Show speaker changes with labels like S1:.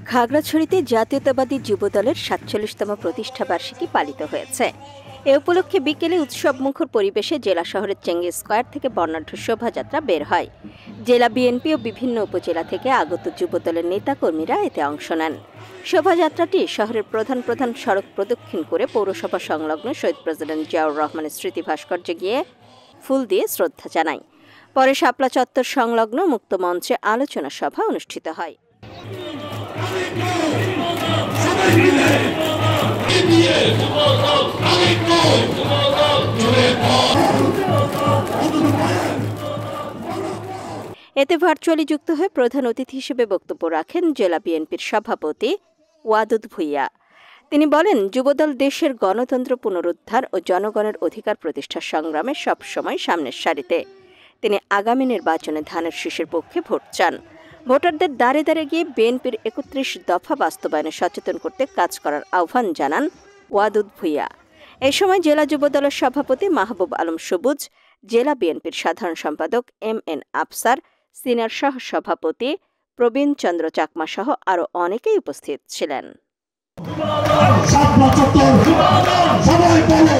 S1: খাগড়াছড়িতে জাতীয়তাবাদী যুবদলের ৪৭তম প্রতিষ্ঠা বার্ষিকী পালিত হয়েছে। এ উপলক্ষে বিকেলে উৎসবমুখর পরিবেশে জেলা শহরের চেঙ্গি স্কয়ার থেকে বর্ণাঢ্য শোভাযাত্রা বের হয়। জেলা বিএনপি ও বিভিন্ন উপজেলা থেকে আগত যুবদলের নেতাকর্মীরা এতে অংশ নেন। শোভাযাত্রাটি শহরের প্রধান প্রধান সড়ক প্রদক্ষিণ করে পৌরসভা সংলগ্ন শহীদ প্রেসিডেন্ট জিয়াউর রহমানের স্মৃতি ভাস্কর্যে গিয়ে ফুল দিয়ে শ্রদ্ধা জানায়। পরে শাপলা চত্বর সংলগ্ন মুক্ত মঞ্চে আলোচনা সভা অনুষ্ঠিত হয়। এতে ভার্চুয়ালি যুক্ত হয়ে প্রধান অতিথি হিসেবে বক্তব্য রাখেন জেলা বিএনপির সভাপতি ওয়াদুদ ভুইয়া। তিনি বলেন, যুবদল দেশের গণতন্ত্র পুনরুদ্ধার ও জনগণের অধিকার প্রতিষ্ঠার সংগ্রামে সবসময় সামনের সারিতে। তিনি আগামী নির্বাচনে ধানের শীষের পক্ষে ভোট চান। ভোটারদের দাঁড়ে দাঁড়ে গিয়ে বিএনপির ৩১ দফা বাস্তবায়নে সচেতন করতে কাজ করার আহ্বান জানান ওয়াদুদ ভুইয়া। এই সময় জেলা যুবদলের সভাপতি মাহবুব আলম সবুজ, জেলা বিএনপির সাধারণ সম্পাদক MN আফসার, সিনিয়র সহ সভাপতি প্রবীণ চন্দ্র চাকমা সহ আরো অনেকেই উপস্থিত ছিলেন। সবাই বলো,